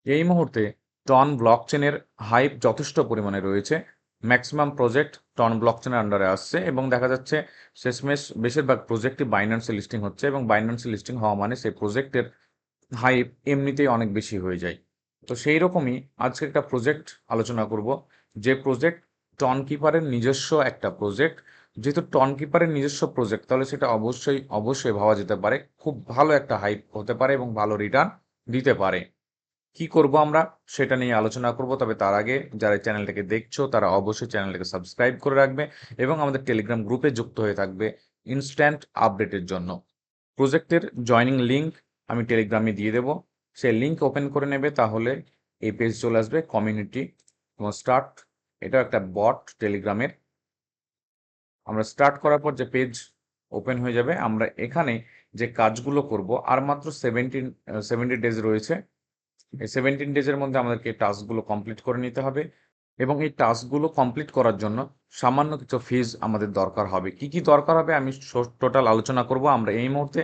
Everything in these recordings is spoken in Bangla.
এই মুহূর্তে টন ব্লকচেনের হাইপ যথেষ্ট পরিমাণে রয়েছে। ম্যাক্সিমাম প্রজেক্ট টন ব্লকচেনের আন্ডারে আসছে এবং দেখা যাচ্ছে শেষমেশ বেশিরভাগ প্রজেক্টই বাইন্যান্সে লিস্টিং হচ্ছে এবং বাইন্যান্সে লিস্টিং হওয়া মানে সেই প্রজেক্টের হাইপ এমনিতেই অনেক বেশি হয়ে যায়। তো সেই রকমই আজকে একটা প্রজেক্ট আলোচনা করব, যে প্রজেক্ট টন কিপারের নিজস্ব একটা প্রজেক্ট। যেহেতু টন কিপারের নিজস্ব প্রজেক্ট, তাহলে সেটা অবশ্যই অবশ্যই ভাবা যেতে পারে খুব ভালো একটা হাইপ হতে পারে এবং ভালো রিটার্ন দিতে পারে। কি করব আমরা সেটা নিয়ে আলোচনা করব, তবে তার আগে যারা চ্যানেলটাকে দেখছো তারা অবশ্যই চ্যানেলটাকে সাবস্ক্রাইব করে রাখবে এবং আমাদের টেলিগ্রাম গ্রুপে যুক্ত হয়ে থাকবে ইনস্ট্যান্ট আপডেটের জন্য। প্রজেক্টের জয়নিং লিঙ্ক আমি টেলিগ্রামে দিয়ে দেবো, সেই লিঙ্ক ওপেন করে নেবে, তাহলে এই পেজ চলে আসবে কমিউনিটি এবং স্টার্ট। এটা একটা বট টেলিগ্রামের। আমরা স্টার্ট করার পর যে পেজ ওপেন হয়ে যাবে, আমরা এখানে যে কাজগুলো করব আর মাত্র 70 ডেজ রয়েছে। এই 17 ডেজের মধ্যে আমাদেরকে এই টাস্কগুলো কমপ্লিট করে নিতে হবে এবং এই টাস্কগুলো কমপ্লিট করার জন্য সামান্য কিছু ফিজ আমাদের দরকার হবে। কি কি দরকার হবে আমি টোটাল আলোচনা করব। আমরা এই মুহূর্তে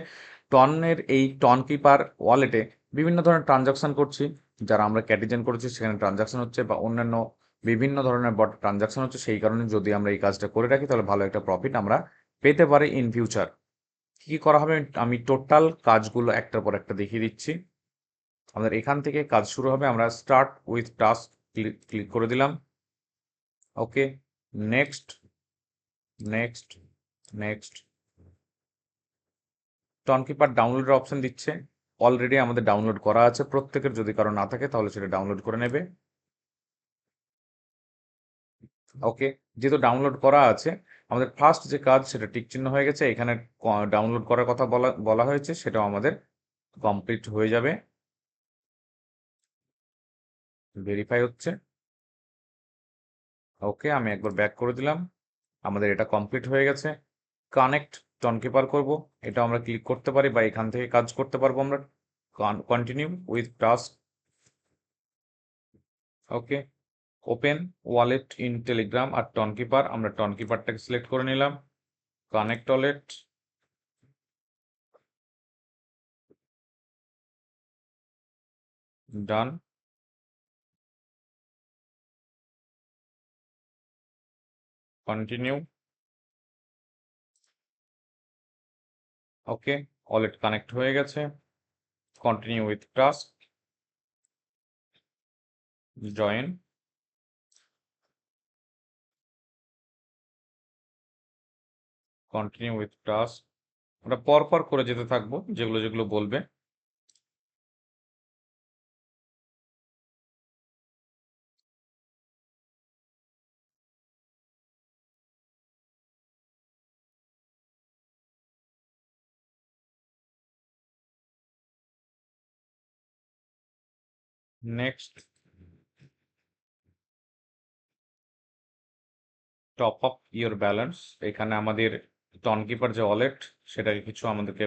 টনের এই টন কিপার ওয়ালেটে বিভিন্ন ধরনের ট্রানজাকশন করছি, যারা আমরা ক্যাটিজেন করেছি সেখানে ট্রানজাকশন হচ্ছে বা অন্যান্য বিভিন্ন ধরনের বট ট্রানজাকশন হচ্ছে। সেই কারণে যদি আমরা এই কাজটা করে রাখি তাহলে ভালো একটা প্রফিট আমরা পেতে পারি ইন ফিউচার। কি কি করা হবে আমি টোটাল কাজগুলো একটার পর একটা দেখিয়ে দিচ্ছি। আমাদের এখান থেকে কাজ শুরু হবে। আমরা স্টার্ট উইথ টাস্ক ক্লিক করে দিলাম। ওকে, next next next. Tonkeeper ডাউনলোডের option দিচ্ছে, অলরেডি আমাদের ডাউনলোড করা আছে। প্রত্যেকের যদি কারো না থাকে তাহলে সেটা ডাউনলোড করে নেবে। ওকে, যেহেতু ডাউনলোড করা আছে আমাদের ফার্স্ট যে কাজ সেটা টিক চিহ্ন হয়ে গেছে। এখানে ডাউনলোড করার কথা বলা বলা হয়েছে, সেটাও আমাদের কমপ্লিট হয়ে যাবে। ভেরিফাই হচ্ছে। ওকে, আমি একবার ব্যাক করে দিলাম। আমাদের এটা কমপ্লিট হয়ে গেছে। কানেক্ট টনকিপার করব, এটা আমরা ক্লিক করতে পারি বা এখান থেকে কাজ করতে পারবো আমরা। Continue with task. Okay, open wallet in Telegram আর টনকিপার, আমরা টনকিপারটাকে সিলেক্ট করে নিলাম। Connect wallet, done. Continue. Okay, wallet connect হয়ে গেছে। Continue with task, join. Continue with task. আমরা পরপর করে যেতে থাকবো যেগুলো যেগুলো বলবে। Next, top up your balance. এখানে আমাদের টনকিপার যে ওয়ালেট সেটাকে কিছু আমাদেরকে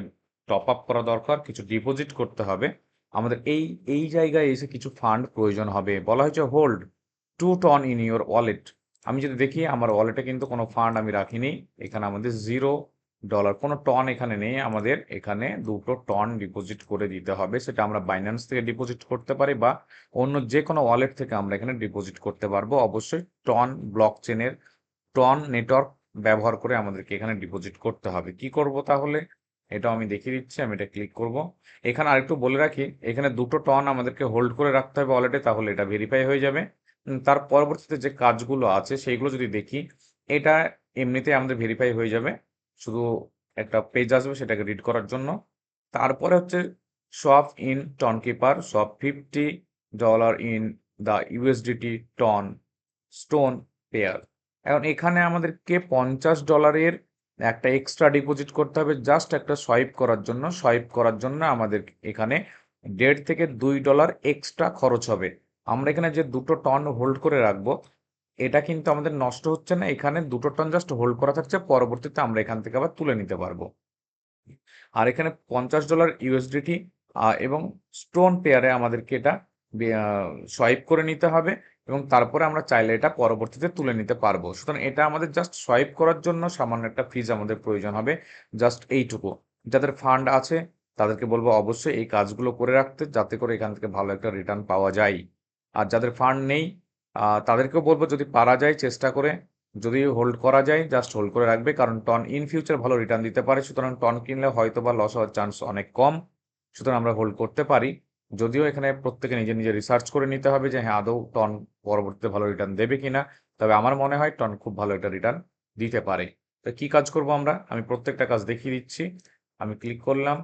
টপ আপ করা দরকার, কিছু ডিপোজিট করতে হবে। আমাদের এই এই জায়গায় এসে কিছু ফান্ড প্রয়োজন হবে। বলা হয়েছে hold 2 TON in your wallet. আমি যদি দেখি আমার ওয়ালেটে কিন্তু কোনো ফান্ড আমি রাখিনি। এখানে আমাদের $0, কোনো টন এখানে নেই। আমাদের এখানে 2 টন ডিপোজিট করে দিতে হবে। সেটা আমরা বাইন্যান্স থেকে ডিপোজিট করতে পারি বা অন্য যে কোনো ওয়ালেট থেকে আমরা এখানে ডিপোজিট করতে পারবো। অবশ্যই টন ব্লক চেনের টন নেটওয়ার্ক ব্যবহার করে আমাদেরকে এখানে ডিপোজিট করতে হবে। কি করব তাহলে এটাও আমি দেখিয়ে দিচ্ছি। আমি এটা ক্লিক করব। এখানে আরেকটু বলে রাখি, এখানে 2 টন আমাদেরকে হোল্ড করে রাখতে হবে ওয়ালেটে, তাহলে এটা ভেরিফাই হয়ে যাবে। তার পরবর্তীতে যে কাজগুলো আছে সেইগুলো যদি দেখি, এটা এমনিতে আমাদের ভেরিফাই হয়ে যাবে। শুধু একটা পেজ আসবে সেটাকে রিড করার জন্য। তারপরে হচ্ছে swap in Tonkeeper, swap $50 in the USDT TON stone pair. এখন এখানে আমাদেরকে $50 একটা এক্সট্রা ডিপোজিট করতে হবে, জাস্ট একটা সোয়াইপ করার জন্য। সোয়াইপ করার জন্য আমাদের এখানে $1.5 থেকে $2 এক্সট্রা খরচ হবে। আমরা এখানে যে 2 টন হোল্ড করে রাখবো, এটা কিন্তু আমাদের নষ্ট হচ্ছে না। এখানে 2 টন জাস্ট হোল্ড করা থাকছে, পরবর্তীতে আমরা এখান থেকে আবার তুলে নিতে পারবো। আর এখানে $50 ইউএসডিটি এবং স্টোন পেয়ারে আমাদেরকে এটা সোয়াইপ করে নিতে হবে এবং তারপরে আমরা চাইলে এটা পরবর্তীতে তুলে নিতে পারবো। সুতরাং এটা আমাদের জাস্ট সোয়াইপ করার জন্য সামান্য একটা ফিজ আমাদের প্রয়োজন হবে, জাস্ট এইটুকু। যাদের ফান্ড আছে তাদেরকে বলবো অবশ্যই এই কাজগুলো করে রাখতে, যাতে করে এখান থেকে ভালো একটা রিটার্ন পাওয়া যায়। আর যাদের ফান্ড নেই তাদেরকেও বলবো যদি পারা যায় চেষ্টা করে, যদি হোল্ড করা যায় জাস্ট হোল্ড করে রাখবে, কারণ টন ইন ফিউচার ভালো রিটার্ন দিতে পারে। সুতরাং টন কিনলে হয়তো বা লস হওয়ার চান্স অনেক কম, সুতরাং আমরা হোল্ড করতে পারি। যদিও এখানে প্রত্যেকে নিজে নিজে রিসার্চ করে নিতে হবে যে হ্যাঁ আদৌ টন পরবর্তীতে ভালো রিটার্ন দেবে কিনা। তবে আমার মনে হয় টন খুব ভালো একটা রিটার্ন দিতে পারে। তো কি কাজ করব আমরা, আমি প্রত্যেকটা কাজ দেখিয়ে দিচ্ছি। আমি ক্লিক করলাম,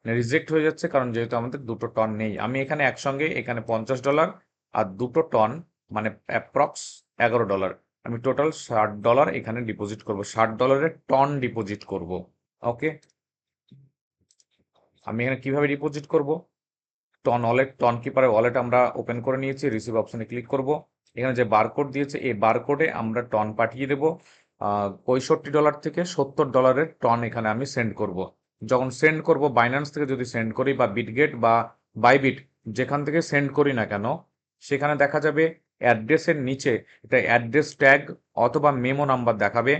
রিজেক্ট হয়ে যাচ্ছে কারণ যেহেতু আমাদের দুটো টন নেই। আমি এখানে একসঙ্গে এখানে $50 আর দুটো টন মানে অ্যাপ্রক্স $11, আমি টোটাল $60 এখানে ডিপোজিট করব, $60 টন ডিপোজিট করব। ওকে, আমি এখানে কিভাবে ডিপোজিট করব, টন ওয়ালেট, টন কিপারের ওয়ালেট আমরা ওপেন করে নিয়েছি, রিসিভ অপশনে ক্লিক করব। এখানে যে বারকোড দিয়েছে এই বারকোডে আমরা টন পাঠিয়ে দেব। $65 থেকে $70 টন এখানে আমি সেন্ড করব। যখন সেন্ড করব বাইন্যান্স থেকে যদি সেন্ড করি বা বিটগেট বা বাইবিট যেখান থেকে সেন্ড করি না কেন, সেখানে দেখা যাবে অ্যাড্রেসের নিচে এটা অ্যাড্রেস ট্যাগ অথবা মেমো নাম্বার দেখাবে।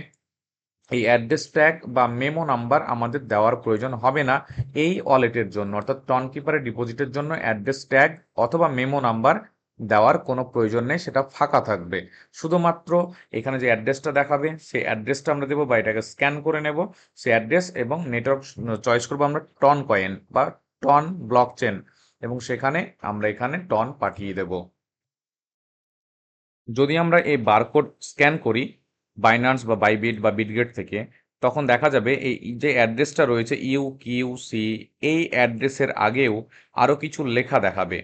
এই অ্যাড্রেস ট্যাগ বা মেমো নাম্বার আমাদের দেওয়ার প্রয়োজন হবে না এই ওয়ালেটের জন্য, অর্থাৎ টন কিপারের ডিপোজিটের জন্য অ্যাড্রেস ট্যাগ অথবা মেমো নাম্বার দেওয়ার কোনো প্রয়োজন নেই, সেটা ফাঁকা থাকবে। শুধুমাত্র এখানে যে অ্যাড্রেসটা দেখাবে সেই অ্যাড্রেসটা আমরা দেবো বা এটাকে স্ক্যান করে নেব, সেই অ্যাড্রেস এবং নেটওয়ার্ক চয়েস করবো আমরা টন কয়েন বা টন ব্লক চেন, এবং সেখানে আমরা এখানে টন পাঠিয়ে দেব। যদি আমরা এই বারকোড স্ক্যান করি বাইন্যান্স বা বাইবিট বা বিটগেট থেকে, তখন দেখা যাবে এই যে অ্যাড্রেসটা রয়েছে ইউকিউসি, এই অ্যাড্রেসের আগেও আরও কিছু লেখা দেখাবে।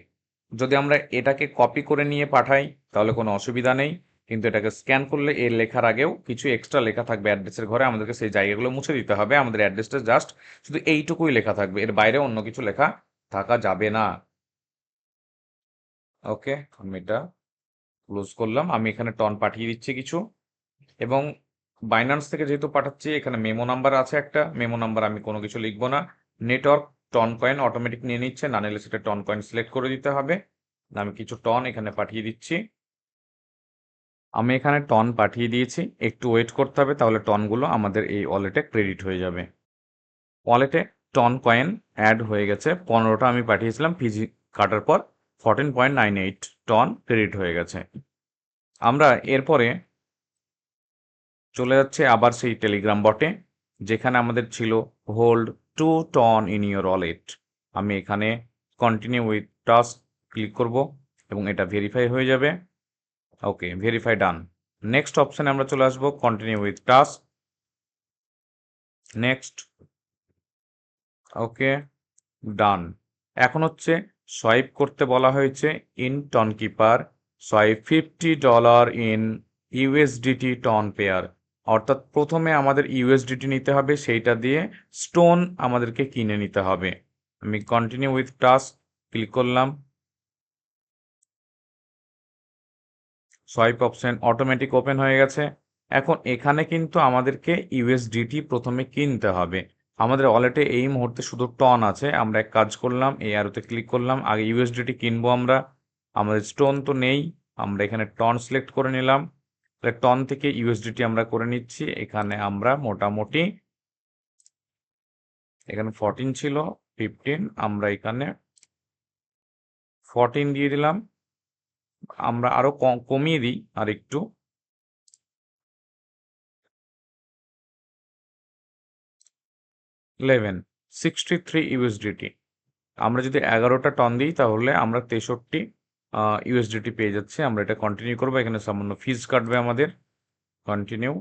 যদি আমরা এটাকে কপি করে নিয়ে পাঠাই তাহলে কোনো অসুবিধা নেই, কিন্তু এটাকে স্ক্যান করলে এই লেখার আগেও কিছু এক্সট্রা লেখা থাকবে অ্যাড্রেসের ঘরে, আমাদেরকে সেই জায়গাগুলো মুছে দিতে হবে। আমাদের অ্যাড্রেসটা জাস্ট শুধু এইটুকুই লেখা থাকবে, এর বাইরে অন্য কিছু লেখা থাকা যাবে না। ওকে, আমি এটা ক্লোজ করলাম। আমি এখানে টন পাঠিয়ে দিচ্ছি কিছু, এবং বাইন্যান্স থেকে যেহেতু পাঠাচ্ছি এখানে মেমো নাম্বার আছে একটা, মেমো নাম্বার আমি কোনো কিছু লিখবো না। নেটওয়ার্ক টন কয়েন অটোমেটিক নিয়ে নিচ্ছে, না নিলে সেটা টন কয়েন সিলেক্ট করে দিতে হবে। আমি কিছু টন এখানে পাঠিয়ে দিচ্ছি। আমি এখানে টন পাঠিয়ে দিয়েছি, একটু ওয়েট করতে হবে, তাহলে টনগুলো আমাদের এই ওয়ালেটে ক্রেডিট হয়ে যাবে। ওয়ালেটে টন কয়েন অ্যাড হয়ে গেছে, 15টা আমি পাঠিয়েছিলাম, ফিজি কাটার পর 14.98 টন ক্রেডিট হয়ে গেছে। আমরা এরপরে চলে যাচ্ছে আবার সেই টেলিগ্রাম বটে, যেখানে আমাদের ছিল hold 2 TON in your wallet. আমি এখানে কন্টিনিউ উইথ টাস্ক ক্লিক করব এবং এটা ভেরিফাই হয়ে যাবে। ওকে, ভেরিফাই ডান। নেক্সট অপশানে আমরা চলে আসবো, continue with task, next, okay done. এখন হচ্ছে সোয়াইপ করতে বলা হয়েছে in Tonkeeper, swipe $50 in USDT TON pair, অর্থাৎ প্রথমে আমাদের ইউএসডিটি নিতে হবে, সেইটা দিয়ে স্টোন আমাদেরকে কিনে নিতে হবে। আমি কন্টিনিউ উইথ টাস্ক ক্লিক করলাম, সোয়াইপ অপশন অটোমেটিক ওপেন হয়ে গেছে। এখন এখানে কিন্তু আমাদেরকে ইউএসডিটি প্রথমে কিনতে হবে। আমাদের ওয়ালেটে এই মুহূর্তে শুধু টন আছে, আমরা এক কাজ করলাম এই অ্যারোতে ক্লিক করলাম, আগে ইউএসডিটি কিনবো আমরা, আমাদের স্টোন তো নেই, আমরা এখানে টন সিলেক্ট করে নিলাম, তাহলে টন থেকে ইউএসডিটি আমরা করে নিচ্ছি। এখানে আমরা মোটামুটি এখানে 14 ছিল, 15, আমরা এখানে 14 দিয়ে দিলাম। আমরা আরো কমিয়ে দিই আর একটু, 63 ইউএসডিটি। আমরা যদি 11টা টন দিই তাহলে আমরা 63 ইউএসডিটি পেয়ে যাচ্ছি। আমরা এটা কন্টিনিউ করবো, এখানে সামান্য ফিজ কাটবে আমাদের, কন্টিনিউ।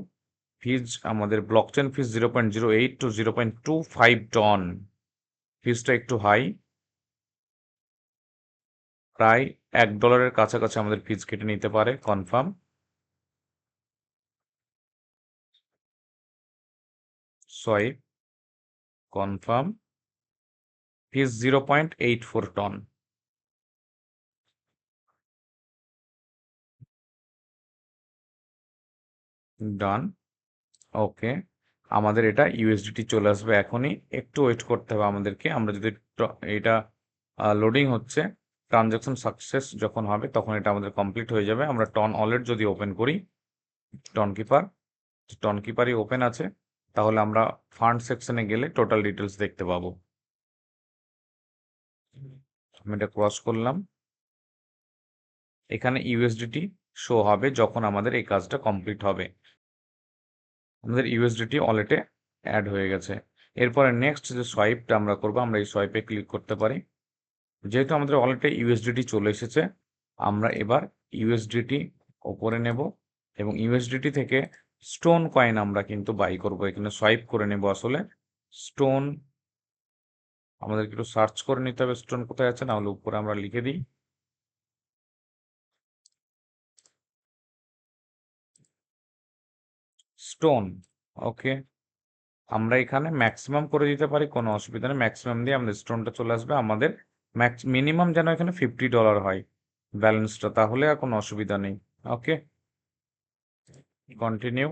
ফিজ আমাদের ব্লকচেন ফিজ 0.08 টু 0.25 টন, ফিজটা একটু হাই, প্রায় $1 কাছাকাছি আমাদের ফিজ কেটে নিতে পারে, কনফার্ম। সোয়াইপ, কনফার্ম, ফিজ 0.84 টন, ডান। ওকে, আমাদের এটা ইউএসডিটি চলে আসবে এখনই, একটু ওয়েট করতে হবে আমাদেরকে। আমরা যদি এটা লোডিং হচ্ছে, ট্রানজাকশন সাকসেস যখন হবে তখন এটা আমাদের কমপ্লিট হয়ে যাবে। আমরা টন ওয়ালেট যদি ওপেন করি, টন কিপারই ওপেন আছে, তাহলে আমরা ফান্ড সেকশনে গেলে টোটাল ডিটেলস দেখতে পাবো। আমি এটা ক্রস করলাম। এখানে ইউএসডিটি শো হবে যখন আমাদের এই কাজটা কমপ্লিট হবে। আমাদের ইউএসডিটি ওয়ালেটে অ্যাড হয়ে গেছে। এরপরে নেক্সট যে সোয়াইপটা আমরা করবো, আমরা এই সোয়াইপে ক্লিক করতে পারি। যেহেতু আমাদের ওয়ালেটে ইউএসডিটি চলে এসেছে, আমরা এবার ইউএসডিটি ওপরে নেব এবং ইউএসডিটি থেকে স্টোন কয়েন আমরা কিন্তু বাই করব। এখানে সোয়াইপ করে নেব। আসলে স্টোন আমাদেরকে একটু সার্চ করে নিতে হবে স্টোন কোথায় আছে, নাহলে উপরে আমরা লিখে দিই স্টোন। ওকে, আমরা এখানে ম্যাক্সিমাম করে দিতে পারি, কোনো অসুবিধা নেই। ম্যাক্সিমাম দিয়ে আমাদের স্টোনটা চলে আসবে। আমাদের মিনিমাম যেন এখানে $50 হয় ব্যালেন্সটা, তাহলে আর কোনো অসুবিধা নেই। ওকে, কন্টিনিউ,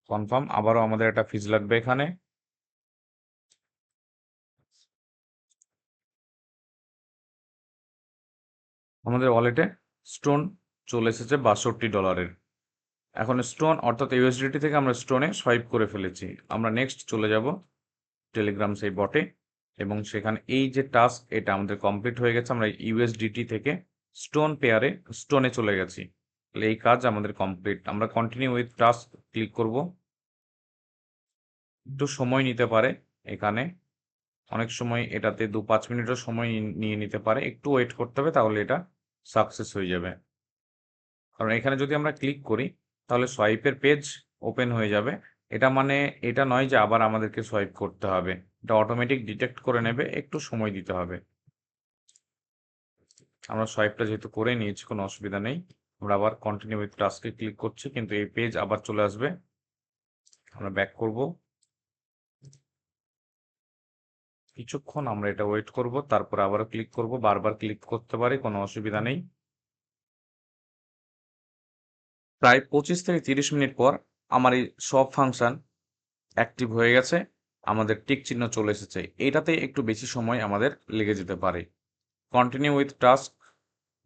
কনফার্ম। আবারও আমাদের একটা ফিজ লাগবে এখানে। আমাদের ওয়ালেটে স্টোন চলে এসেছে $62। এখন স্টোন অর্থাৎ ইউএসডিটি থেকে আমরা স্টোনে সোয়াইপ করে ফেলেছি। আমরা নেক্সট চলে যাব টেলিগ্রাম সেই বটে এবং সেখানে এই যে টাস্ক এটা আমাদের কমপ্লিট হয়ে গেছে। আমরা ইউএসডিটি থেকে স্টোন পেয়ারে স্টোনে চলে গেছি। তাহলে এই কাজ আমাদের কমপ্লিট। আমরা কন্টিনিউ উইথ টাস্ক ক্লিক করব। একটু সময় নিতে পারে এখানে, অনেক সময় এটাতে 2-5 মিনিটও সময় নিয়ে নিতে পারে। একটু ওয়েট করতে হবে, তাহলে এটা সাকসেস হয়ে যাবে। কারণ এখানে যদি আমরা ক্লিক করি তাহলে সোয়াইপের পেজ ওপেন হয়ে যাবে। এটা মানে এটা নয় যে আবার আমাদেরকে সোয়াইপ করতে হবে, এটা অটোমেটিক ডিটেক্ট করে নেবে, একটু সময় দিতে হবে। আমরা সোয়াইপটা যেহেতু করে নিয়েছি, কোনো অসুবিধা নেই। আমরা আবার কন্টিনিউ উইথ টাস্কে ক্লিক করছি, কিন্তু এই পেজ আবার চলে আসবে। আমরা ব্যাক করব, কিছুক্ষণ আমরা এটা ওয়েট করব, তারপর আবারও ক্লিক করব। বারবার ক্লিক করতে পারি, কোনো অসুবিধা নেই। প্রায় 25 থেকে 30 মিনিট পর আমার এই সব ফাংশন অ্যাক্টিভ হয়ে গেছে, আমাদের টিক চিহ্ন চলে এসেছে। এটাতে একটু বেশি সময় আমাদের লেগে যেতে পারে। Continue with task,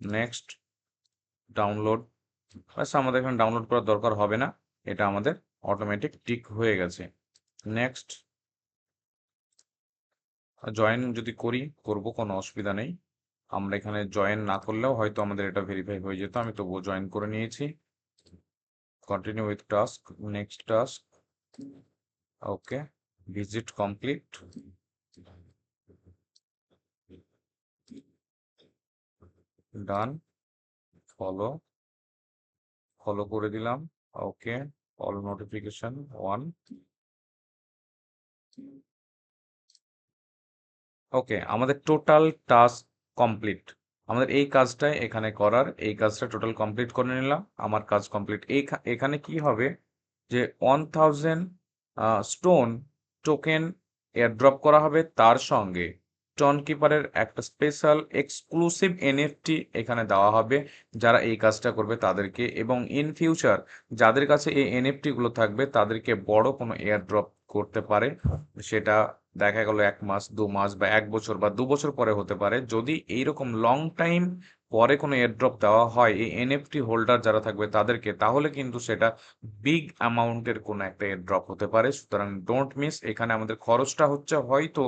next, download. ব্যাস, আমাদের এখানে ডাউনলোড করার দরকার হবে না, এটা আমাদের অটোমেটিক টিক হয়ে গেছে। নেক্সট, জয়েন যদি করব, কোনো অসুবিধা নেই। আমরা এখানে জয়েন না করলেও হয়তো আমাদের এটা ভেরিফাই হয়ে যেত, আমি তবুও জয়েন করে নিয়েছি। Continue with task, next task. Okay, visit complete, done, follow করে দিলাম। ওকে, অল নোটিফিকেশন অন। ওকে, আমাদের টোটাল টাস্ক কমপ্লিট। আমাদের এই কাজটাই এখানে করার, এই কাজটা টোটাল কমপ্লিট করে নিলাম। আমার কাজ কমপ্লিট। এখানে কি হবে যে 1000 স্টোন টোকেন এয়ারড্রপ করা হবে, তার সঙ্গে স্টোন কিপারের একটা স্পেশাল এক্সক্লুসিভ এনএফটি এখানে দেওয়া হবে যারা এই কাজটা করবে তাদেরকে, এবং ইন ফিউচার যাদের কাছে এই এনএফটি গুলো থাকবে তাদেরকে বড় কোনো এয়ারড্রপ করতে পারে। সেটা দেখা গেল 1 মাস, 2 মাস বা 1 বছর বা 2 বছর পরে হতে পারে। যদি এইরকম লং টাইম পরে কোনো এয়ারড্রপ দেওয়া হয় এই এনএফটি হোল্ডার যারা থাকবে তাদেরকে, তাহলে কিন্তু সেটা বিগ অ্যামাউন্টের কোনো একটা এয়ারড্রপ হতে পারে। সুতরাং ডোন্ট মিস। এখানে আমাদের খরচটা হচ্ছে হয়তো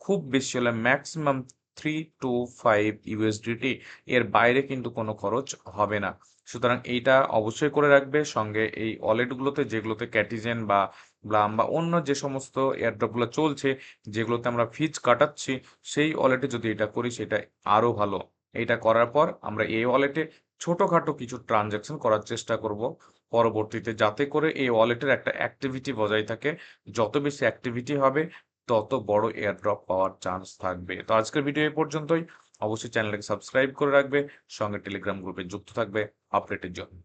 খুব বেশি হলে ম্যাক্সিমাম 3 to 5 ইউএসডিটি, এর বাইরে কিন্তু কোনো খরচ হবে না। সুতরাং এইটা অবশ্যই করে রাখবে। সঙ্গে এই ওয়ালেটগুলোতে যেগুলোতে ক্যাটিজেন বা ব্লাম বা অন্য যে সমস্ত এয়ারড্রপগুলো চলছে, যেগুলোতে আমরা ফিজ কাটাচ্ছি, সেই ওয়ালেটে যদি এটা করি সেটা আরো ভালো। এইটা করার পর আমরা এই ওয়ালেটে ছোটখাটো কিছু ট্রানজাকশন করার চেষ্টা করব পরবর্তীতে, যাতে করে এই ওয়ালেটের একটা অ্যাক্টিভিটি বজায় থাকে। যত বেশি অ্যাক্টিভিটি হবে তত বড় এয়ারড্রপ পাওয়ার চান্স থাকবে। তো আজকের ভিডিও এই পর্যন্তই। অবশ্যই চ্যানেলটাকে সাবস্ক্রাইব করে রাখবে, সঙ্গে টেলিগ্রাম গ্রুপে যুক্ত থাকবে আপডেটের জন্য।